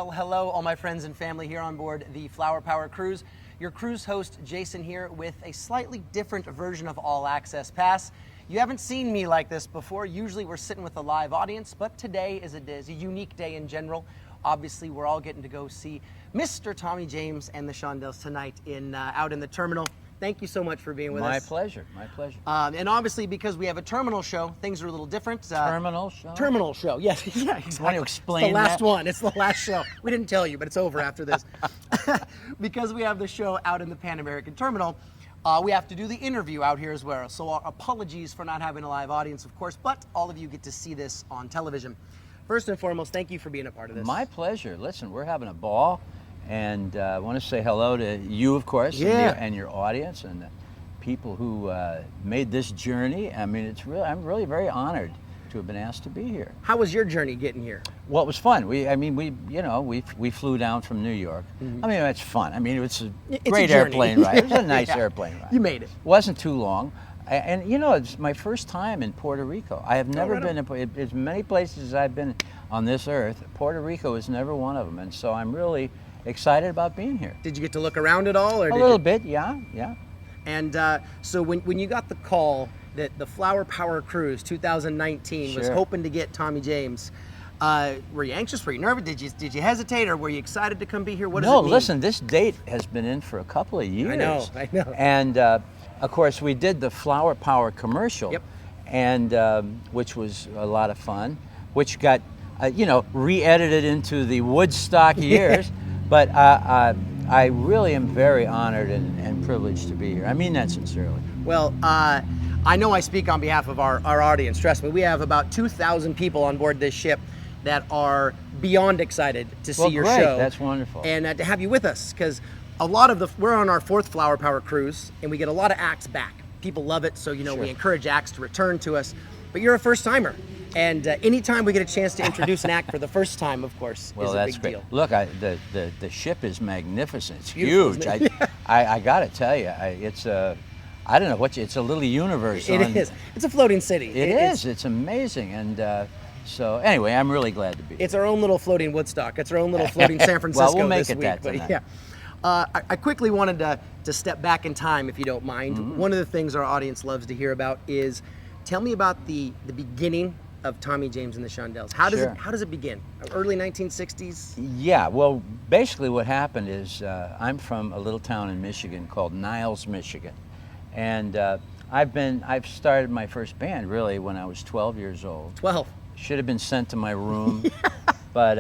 Well, hello, all my friends and family here on board the Flower Power Cruise. Your cruise host, Jason, here with a slightly different version of All Access Pass. You haven't seen me like this before. Usually we're sitting with a live audience, but today is a unique day in general. Obviously, we're all getting to go see Mr. Tommy James and the Shondells tonight out in the terminal. Thank you so much for being with us. My pleasure, my pleasure. And obviously, because we have a terminal show, things are a little different. Terminal show? Terminal show, yes. Yeah, exactly. Want to explain It's the last that? one. It's the last show. We didn't tell you, but it's over after this. Because we have the show out in the Pan American Terminal, we have to do the interview out here as well. So apologies for not having a live audience, of course, but all of you get to see this on television. First and foremost, thank you for being a part of this. My pleasure. Listen, we're having a ball, and I want to say hello to you, of course, Yeah. and your audience, and the people who made this journey. I mean, I'm really very honored to have been asked to be here. How was your journey getting here? Well, it was fun. We flew down from New York. Mm-hmm. I mean, it's fun. I mean, it's a It's a great journey. airplane ride. It was a nice Yeah. airplane ride. You made it. Wasn't too long. And you know, it's my first time in Puerto Rico. I have never right on. been as many places as I've been on this earth. Puerto Rico is never one of them, and so I'm really excited about being here. Did you get to look around at all? Or A little bit, yeah. And so when you got the call that the Flower Power Cruise 2019 was Sure. hoping to get Tommy James, were you anxious? Were you nervous? Did you hesitate, or were you excited to come be here? What does No, it mean? listen, this date has been in for a couple of years. I know. And of course, we did the Flower Power commercial, Yep. and which was a lot of fun, which got re-edited into the Woodstock years. But I really am very honored and privileged to be here. I mean that sincerely. Well, I know I speak on behalf of our audience. Trust me, we have about 2,000 people on board this ship that are beyond excited to see Well, your great. show. That's wonderful. And to have you with us, because we're on our 4th Flower Power Cruise, and we get a lot of acts back. People love it, so Sure. we encourage acts to return to us. But you're a first timer, and anytime we get a chance to introduce an act for the first time, of course, Well, is a that's big great. deal. Look, the ship is magnificent. It's Beautiful, huge. isn't it? I got to tell you, it's a, I don't know it's a little universe. It is. It's a floating city. It is. It's amazing, and so anyway, I'm really glad to be here. It's our own little floating Woodstock. It's our own little floating San Francisco Well, we'll make this it week. that But tonight. yeah. I quickly wanted to step back in time, if you don't mind. Mm-hmm. One of the things our audience loves to hear about is, tell me about the beginning of Tommy James and the Shondells. How does it begin? Early 1960s? Yeah, well, basically what happened is I'm from a little town in Michigan called Niles, Michigan, and I've started my first band really when I was 12 years old. 12. Should have been sent to my room, but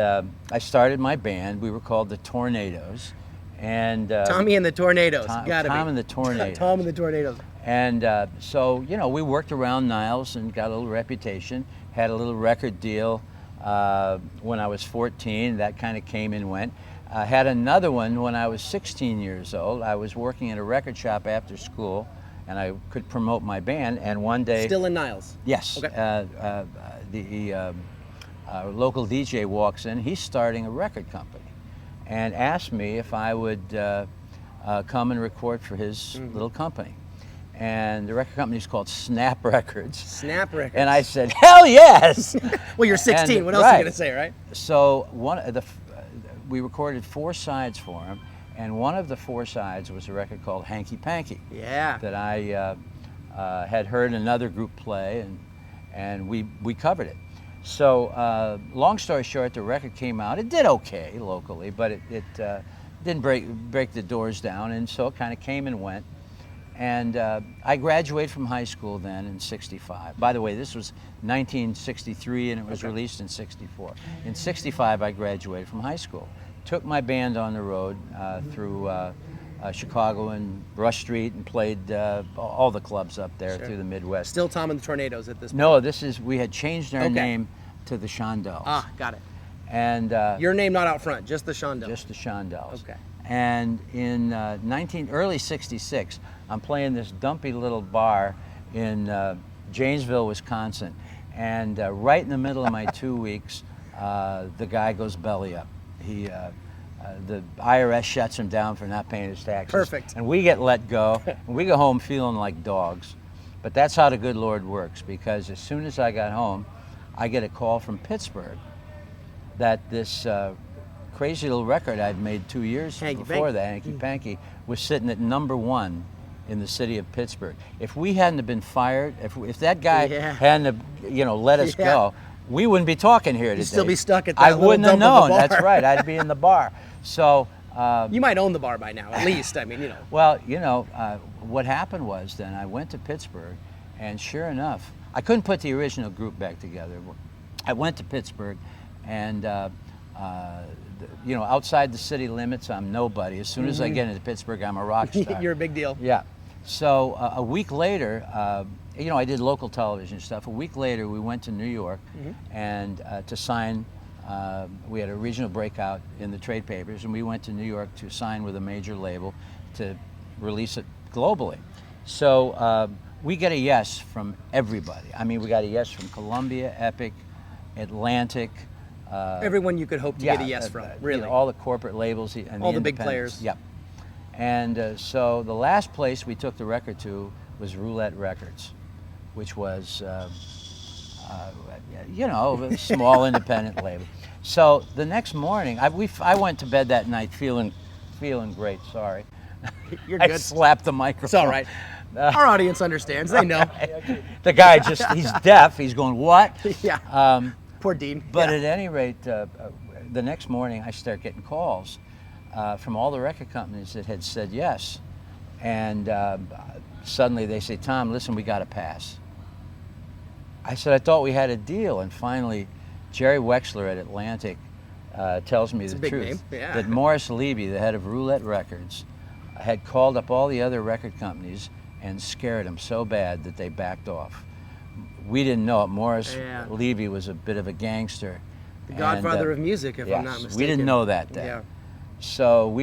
I started my band. We were called the Tornadoes, and Tommy and the Tornadoes. Tom Gotta be. and the Tornadoes. Tom and the Tornadoes. And so, we worked around Niles and got a little reputation, had a little record deal when I was 14. That kind of came and went. Had another one when I was 16 years old. I was working at a record shop after school, and I could promote my band. And one day... Still in Niles? Yes. Okay. The local DJ walks in. He's starting a record company and asked me if I would come and record for his little company. And the record company is called Snap Records. Snap Records. And I said, hell yes! Well, you're 16. And- What else are you right. going to say, right? So we recorded 4 sides for him, and one of the 4 sides was a record called Hanky Panky. Yeah. That I had heard another group play, and we covered it. So long story short, the record came out. It did okay locally, but it didn't break the doors down, and so it kind of came and went. And I graduated from high school then in '65. By the way, this was 1963, and it was released in '64. In '65, I graduated from high school. Took my band on the road through Chicago and Rush Street, and played all the clubs up there through the Midwest. Still Tom and the Tornadoes at this point? No, we had changed our name to the Shondells. Ah, got it. And Your name not out front, just the Shondells. just the Shondells. Okay. And in early '66, I'm playing this dumpy little bar in Janesville, Wisconsin, and right in the middle of my 2 weeks, the guy goes belly up. The IRS shuts him down for not paying his taxes. Perfect. And we get let go, and we go home feeling like dogs. But that's how the good Lord works, because as soon as I got home, I get a call from Pittsburgh that this crazy little record I'd made 2 years Hanky before Panky. that, Hanky Panky, was sitting at #1 in the city of Pittsburgh. If we hadn't have been fired, if that guy Yeah. hadn't have, let us Yeah. go, we wouldn't be talking here today. You'd still be stuck at that I little wouldn't have dump of a known. That's bar. right. I'd be in the bar. So. You might own the bar by now, at least. I mean, Well, what happened was then I went to Pittsburgh, and sure enough, I couldn't put the original group back together. I went to Pittsburgh, and outside the city limits, I'm nobody. As soon as I get into Pittsburgh, I'm a rock star. You're a big deal. Yeah. So a week later, I did local television stuff. A week later, we went to New York and to sign. We had a regional breakout in the trade papers, and we went to New York to sign with a major label to release it globally. So we get a yes from everybody. I mean, we got a yes from Columbia, Epic, Atlantic. Everyone you could hope to get a yes from, really. All the corporate labels and all the big independents. players. Yep. And so the last place we took the record to was Roulette Records, which was, a small independent label. So the next morning, I went to bed that night feeling great. Sorry, You're I good. slapped the microphone. It's all right. Our audience understands. They know. The guy he's deaf. He's going, what? Yeah. Poor Dean. But Yeah. at any rate, the next morning I start getting calls from all the record companies that had said yes. And suddenly they say, Tom, listen, we got to pass. I said, I thought we had a deal. And finally, Jerry Wexler at Atlantic tells me It's a the big truth. name. Yeah. That Morris Levy, the head of Roulette Records, had called up all the other record companies and scared them so bad that they backed off. We didn't know it. Morris Yeah. Levy was a bit of a gangster. The godfather And, of music, if yes, I'm not mistaken. we didn't know that day. Yeah. So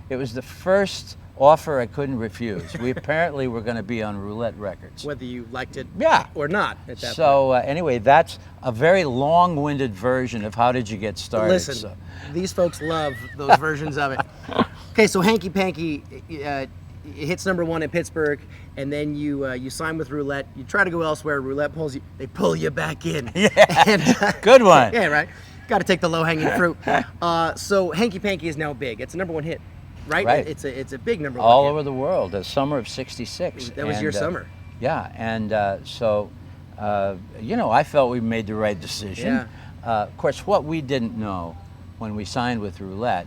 it was the first offer I couldn't refuse. We apparently were going to be on Roulette Records. Whether you liked it Yeah. or not at that point. So anyway, that's a very long-winded version of how did you get started. Listen, So- these folks love those versions of it. Okay, so Hanky Panky hits #1 in Pittsburgh, and then you sign with Roulette. You try to go elsewhere. Roulette pulls you. They pull you back in. Yeah. And, Good one. Yeah, right. Got to take the low-hanging fruit. So Hanky Panky is now big. It's a #1 hit, right? Right. It's a big #1 All hit. over the world, the summer of '66. That was your summer. Yeah, and so I felt we made the right decision. Yeah. Of course, what we didn't know when we signed with Roulette,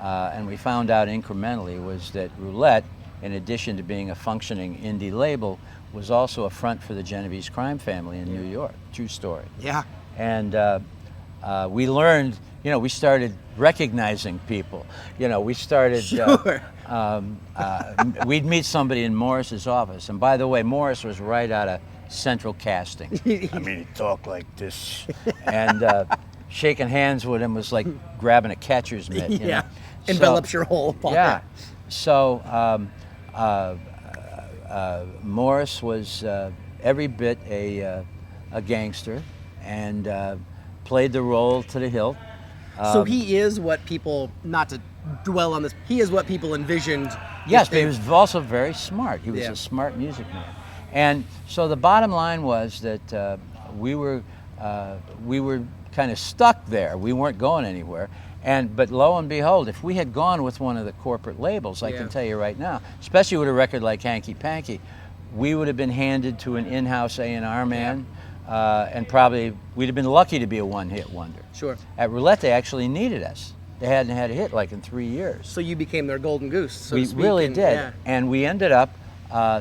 and we found out incrementally, was that Roulette, in addition to being a functioning indie label, was also a front for the Genovese crime family in New York. True story. Yeah. And we learned, we started recognizing people. We started, Sure. we'd meet somebody in Morris's office. And by the way, Morris was right out of Central Casting. I mean, he talked like this. And shaking hands with him was like grabbing a catcher's mitt. you Yeah. know. Envelops your whole pocket. Yeah. So Morris was every bit a gangster and played the role to the hilt. So he is what people, not to dwell on this, he is what people envisioned. Yes, if but he they- was also very smart. He was Yeah. a smart music man. And so the bottom line was that we were kind of stuck there. We weren't going anywhere. But lo and behold, if we had gone with one of the corporate labels, I Yeah. can tell you right now, especially with a record like Hanky Panky, we would have been handed to an in-house A&R man, and probably we'd have been lucky to be a one-hit wonder. Sure. At Roulette, they actually needed us. They hadn't had a hit like in 3 years. So you became their golden goose, so We to speak. really and- did. Yeah. And we ended up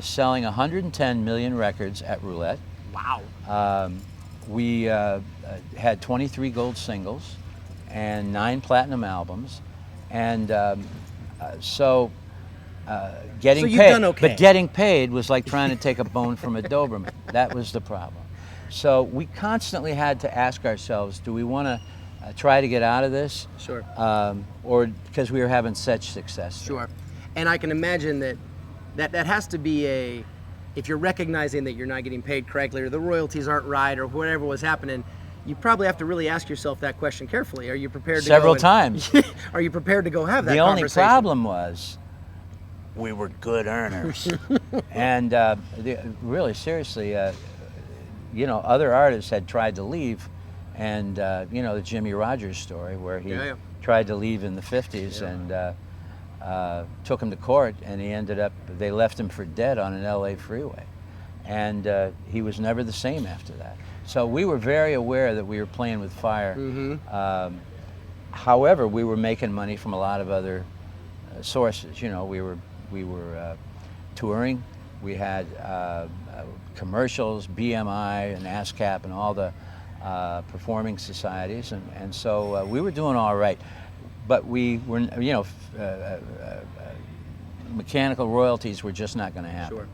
selling 110 million records at Roulette. Wow. We had 23 gold singles and 9 platinum albums. And getting So you've paid, done okay. but getting paid was like trying to take a bone from a Doberman. That was the problem. So we constantly had to ask ourselves, do we want to try to get out of this? Sure. Or because we were having such success. Sure. And I can imagine that has to be if you're recognizing that you're not getting paid correctly or the royalties aren't right or whatever was happening, you probably have to really ask yourself that question carefully. Are you prepared to Several go times. Are you prepared to go have that The only conversation? problem was we were good earners. And really, seriously, other artists had tried to leave And you know, the Jimmy Rogers story where he Yeah, yeah. tried to leave in the 50s and took him to court, and he ended up, they left him for dead on an LA freeway. And he was never the same after that. So we were very aware that we were playing with fire. However, we were making money from a lot of other sources. You know, we were touring. We had commercials, BMI and ASCAP and all the performing societies, and so we were doing all right. But we were, you know, mechanical royalties were just not going to happen. Sure.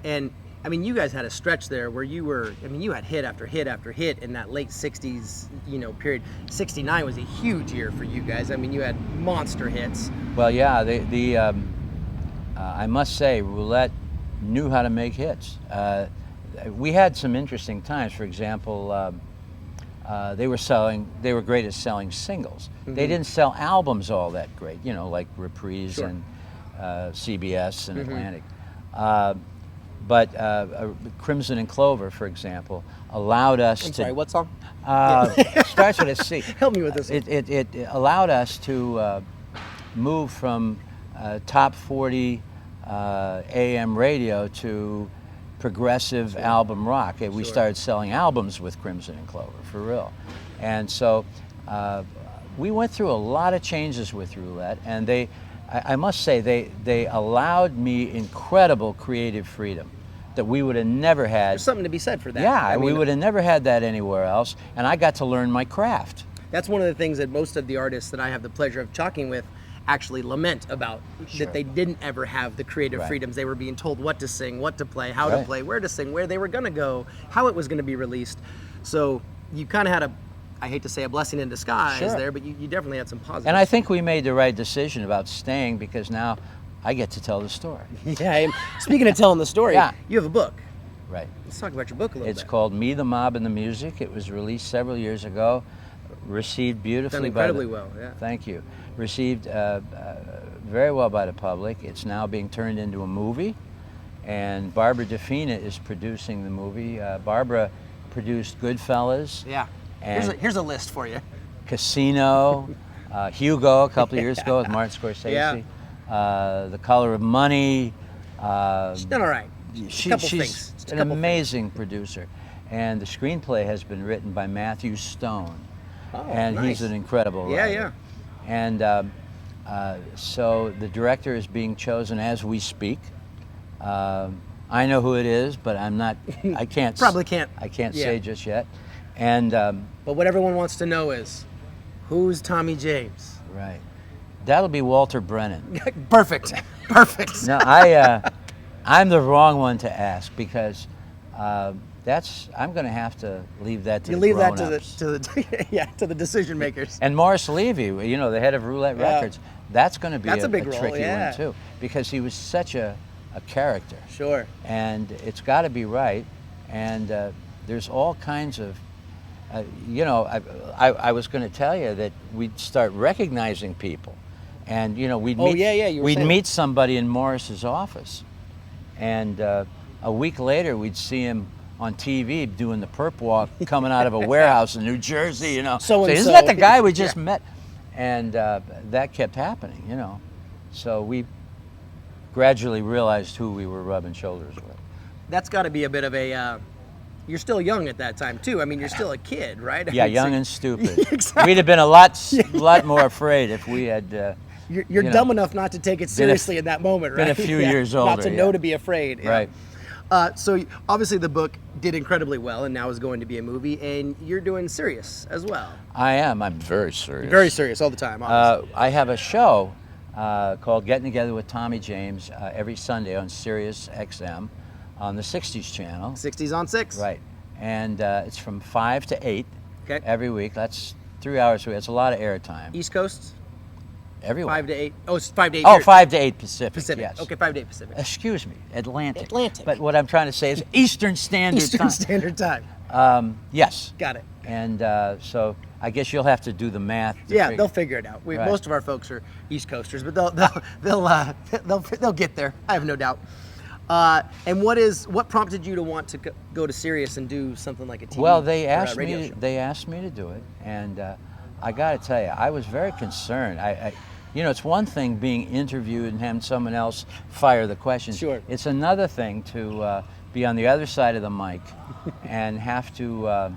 And I mean, you guys had a stretch there where you were, I mean, you had hit after hit after hit in that late 60s, you know, period. 69 was a huge year for you guys. I mean, you had monster hits. Well, yeah, I must say, Roulette knew how to make hits. We had some interesting times. For example, they were great at selling singles. They didn't sell albums all that great, you know, like Reprise Sure. and CBS and Atlantic. But Crimson and Clover, for example, allowed us I'm to... sorry, what song? Starts with a C. Help me with this one. It allowed us to move from top 40 AM radio to progressive album rock. We started selling albums with Crimson and Clover, for real. And so we went through a lot of changes with Roulette, and I must say, they allowed me incredible creative freedom that we would have never had. There's something to be said for that. Yeah, I mean, we would have never had that anywhere else, and I got to learn my craft. That's one of the things that most of the artists that I have the pleasure of talking with actually lament about, that they didn't ever have the creative freedoms. They were being told what to sing, what to play, how to play, where to sing, where they were going to go, how it was going to be released. So you kind of had I hate to say a blessing in disguise there, but you definitely had some positives. And I think we made the right decision about staying, because now I get to tell the story. Yeah, and speaking of telling the story, you have a book. Right. Let's talk about your book a little bit. It's called Me, the Mob, and the Music. It was released several years ago, received beautifully Done incredibly well, yeah. Thank you. Received very well by the public. It's now being turned into a movie, and Barbara DeFina is producing the movie. Barbara produced Goodfellas. Yeah. And Here's a list for you. Casino, Hugo a couple of years ago with Martin Scorsese, The Color of Money. She's done all right. She's an amazing producer, and the screenplay has been written by Matthew Stone, and he's an incredible writer. Yeah. And so the director is being chosen as we speak. I know who it is, but I'm not. I can't. Probably can't. I can't say just yet. And but what everyone wants to know is, who's Tommy James? right, that'll be Walter Brennan. Perfect. No, I'm the wrong one to ask, because I'm going to have to leave that to the grown-ups. to the decision makers. And Morris Levy, you know, the head of Roulette Records, that's going to be a big role, tricky one too, because he was such a character. Sure. And it's got to be right. And there's all kinds of, you know, I was going to tell you that we'd start recognizing people, and you know, we'd meet somebody in Morris's office, and a week later we'd see him on TV doing the perp walk coming out of a warehouse in New Jersey, you know. So isn't that the guy we just met? And that kept happening, you know. So we gradually realized who we were rubbing shoulders with. That's got to be a bit of a. You're still young at that time too. I mean, you're still a kid, right? Yeah, young and stupid. Exactly. We'd have been a lot more afraid if we had. You're dumb enough not to take it seriously in that moment, right? Been a few years older. Not to know to be afraid. Yeah. Right. So obviously the book did incredibly well, and now is going to be a movie, and you're doing serious as well. I am. I'm very serious. Very serious all the time. Obviously. I have a show called Getting Together with Tommy James every Sunday on Sirius XM on the 60s channel. 60s on 6. Right. And it's from 5 to 8 Okay. every week. That's 3 hours a week. That's a lot of airtime. East Coast? Everywhere. 5 to 8. Oh, it's 5 to 8. Oh, 5 to 8 Pacific. Pacific. Yes. Okay, 5 to 8 Pacific. Excuse me, Atlantic. Atlantic. But what I'm trying to say is Eastern Standard Eastern Time. Standard Time. Yes. Got it. And so I guess you'll have to do the math. They'll figure it out. Right. Most of our folks are East Coasters, but they'll get there. I have no doubt. And what prompted you to want to go to Sirius and do something like a TV? Well, they or a asked radio me. show? They asked me to do it, and I got to tell you, I was very concerned. You know, it's one thing being interviewed and having someone else fire the questions. Sure. It's another thing to be on the other side of the mic and have to,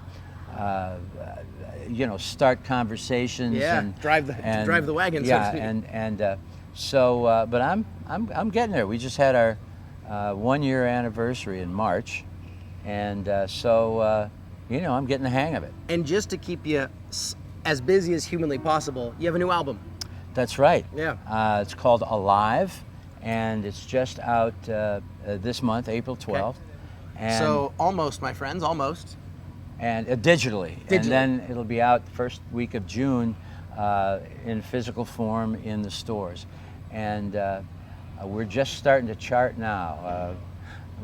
you know, start conversations. Yeah, and drive the wagon. Yeah, so to speak. but I'm getting there. We just had our 1 year anniversary in March, and you know, I'm getting the hang of it. And just to keep you as busy as humanly possible, you have a new album. That's right. Yeah. It's called Alive, and it's just out this month, April 12th. And, So almost, my friends, almost. and digitally. And then it'll be out first week of June in physical form in the stores. And we're just starting to chart now.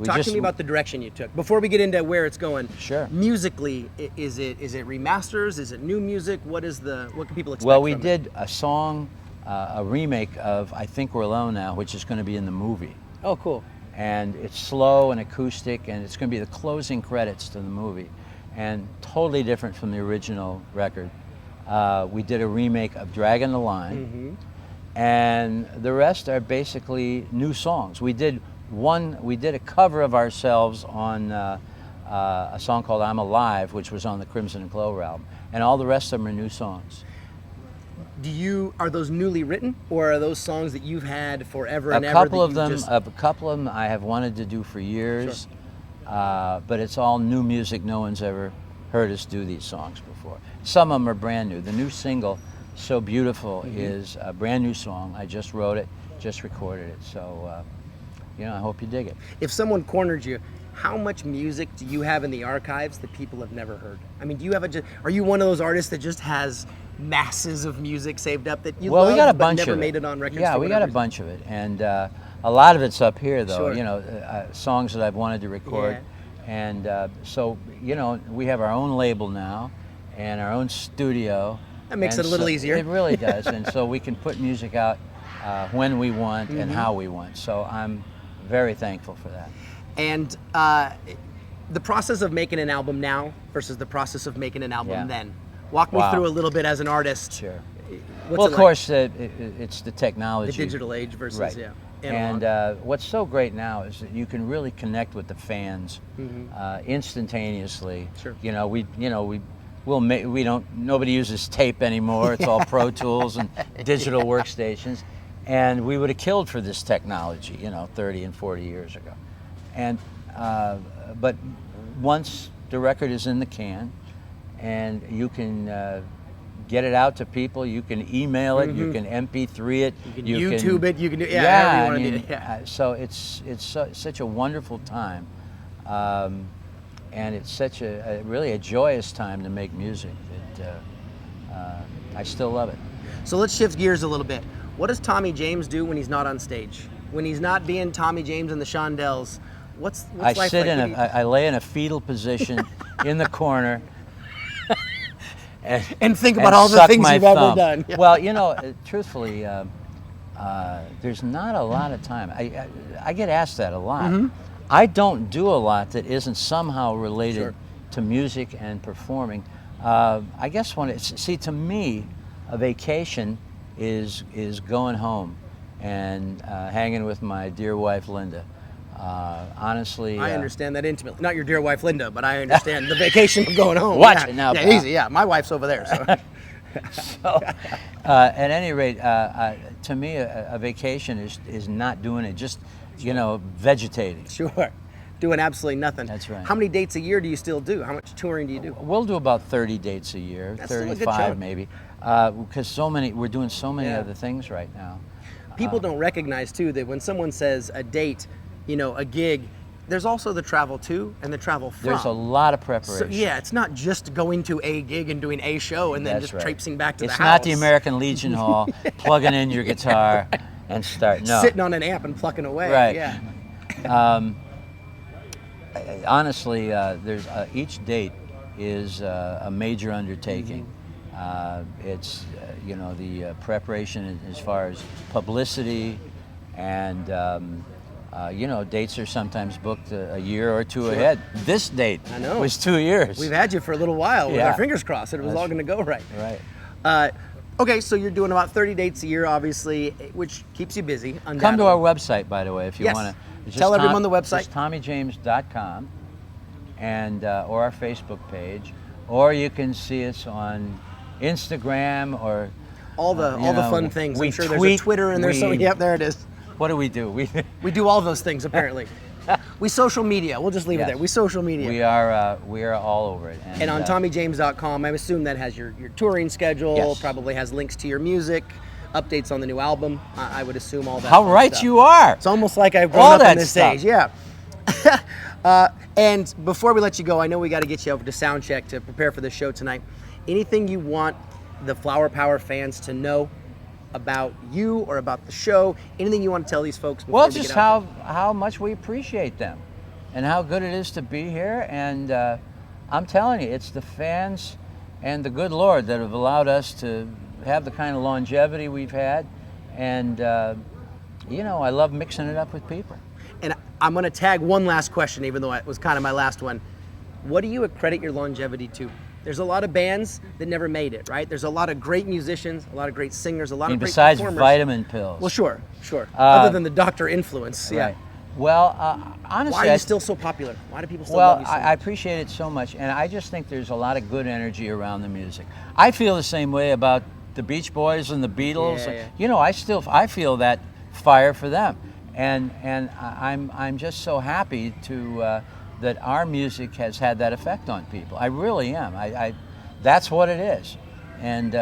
Talk to me about the direction you took before we get into where it's going. Sure. Musically, is it remasters? Is it new music? What can people expect? Well, we from it? did a song, a remake of I Think We're Alone Now, which is going to be in the movie. Oh, cool. And it's slow and acoustic, and it's going to be the closing credits to the movie, and totally different from the original record. We did a remake of Dragging the Line, and the rest are basically new songs. We did a cover of ourselves on a song called I'm Alive, which was on the Crimson and Clover album, and all the rest of them are new songs. Are those newly written, or are those songs that you've had forever A and ever? couple of them I have wanted to do for years, but it's all new music. No one's ever heard us do these songs before. Some of them are brand new. The new single, So Beautiful, is a brand new song. I just wrote it, just recorded it. So, you know, I hope you dig it. If someone cornered you, how much music do you have in the archives that people have never heard? I mean, are you one of those artists that just has masses of music saved up that you love, we got a but bunch never of it. made it on records? Yeah, for we got whatever a reason? bunch of it, and a lot of it's up here, though. Sure. You know, songs that I've wanted to record, and so you know, we have our own label now, and our own studio. That makes it a little easier. It really does, and so we can put music out when we want and how we want. So I'm very thankful for that. And the process of making an album now versus the process of making an album then. Walk me through a little bit as an artist. Sure. What's Well, it of course, it's the technology. the digital age versus Right. analog. And what's so great now is that you can really connect with the fans instantaneously. Sure. You know, nobody uses tape anymore. It's all Pro Tools and digital workstations. And we would have killed for this technology, you know, 30 and 40 years ago. And but once the record is in the can, and you can get it out to people, you can email it, you can MP3 it, you can YouTube it, you can do however you I want to mean, do it. Yeah. so it's such a wonderful time, and it's such really a joyous time to make music that I still love it. So let's shift gears a little bit. What does Tommy James do when he's not on stage? When he's not being Tommy James and the Shondells, what's I life sit like? I lay in a fetal position in the corner. And think about all the suck things my you've thumb. ever done. Yeah. Well, you know, truthfully, there's not a lot of time. I get asked that a lot. I don't do a lot that isn't somehow related to music and performing. I guess to me, a vacation is going home and hanging with my dear wife Linda. Honestly, I understand that intimately. Not your dear wife Linda, but I understand the vacation of going home. Watch yeah. it now, Yeah, pal. easy. Yeah, my wife's over there. So. So, at any rate, to me, a vacation is not doing it, just, you know, vegetating. Sure. Doing absolutely nothing. That's right. How many dates a year do you still do? How much touring do you do? We'll do about 30 dates a year, That's still a good 35 chunk. maybe, because we're doing so many Yeah. other things right now. People don't recognize, too, that when someone says a date, you know, a gig, there's also the travel to and the travel from. There's a lot of So, preparation. yeah, it's not just going to a gig and doing a show and then That's just right. traipsing back to It's the house. not the American Legion Hall, plugging in your guitar and start. No. Sitting on an amp and plucking away. Right. Yeah. Honestly, there's each date is a major undertaking. It's you know, the preparation as far as publicity and You know, dates are sometimes booked a year or two ahead. This date I know. was 2 years. We've had you for a little while with Yeah. our fingers crossed that it was all going to go right. Right. Okay, so you're doing about 30 dates a year, obviously, which keeps you busy. Come to our website, by the way, if you Yes. want to. Tell everyone the website. Just TommyJames.com, and or our Facebook page, or you can see us on Instagram or all the fun things. We I'm sure tweet, there's a Twitter and there's so many. Yep, there it is. What do? We do all those things apparently. We social media. We'll just leave it Yes. there. We social media. We are all over it. And on TommyJames.com, I assume that has your touring schedule. Yes. Probably has links to your music, updates on the new album. I would assume all that. How fun right stuff. you are. It's almost like I've All grown up that on this stuff. stage. Yeah. And before we let you go, I know we got to get you over to sound check to prepare for the show tonight. Anything you want the Flower Power fans to know about you or about the show? Anything you want to tell these folks before Well, we just get out there? how much we appreciate them, and how good it is to be here. And I'm telling you, it's the fans and the good Lord that have allowed us to have the kind of longevity we've had. And you know, I love mixing it up with people. And I'm going to tag one last question, even though it was kind of my last one. What do you accredit your longevity to? There's a lot of bands that never made it, right? There's a lot of great musicians, a lot of great singers, a lot of great Besides performers. vitamin pills. Well, sure. Other than the doctor influence, yeah. Right. Well, honestly, Why are you still so popular? Why do people still well, love you so much? I appreciate it so much, and I just think there's a lot of good energy around the music. I feel the same way about the Beach Boys and the Beatles. Yeah. You know, I feel that fire for them, and I'm just so happy to that our music has had that effect on people. I really am. That's what it is, and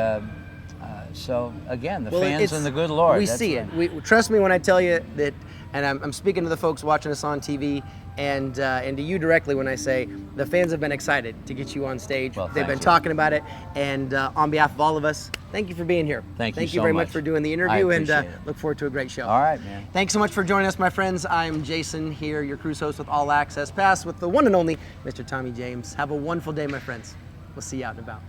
so again, the fans and the good Lord. We see it. Trust me when I tell you that, and I'm speaking to the folks watching us on TV, and to you directly when I say the fans have been excited to get you on stage. Well, They've thank been you. talking about it, and on behalf of all of us, thank you for being here. Thank you Thank you so very much. much for doing the I interview, and appreciate it. look forward to a great show. All right, man. Thanks so much for joining us, my friends. I'm Jason here, your cruise host with All Access Pass, with the one and only Mr. Tommy James. Have a wonderful day, my friends. We'll see you out and about.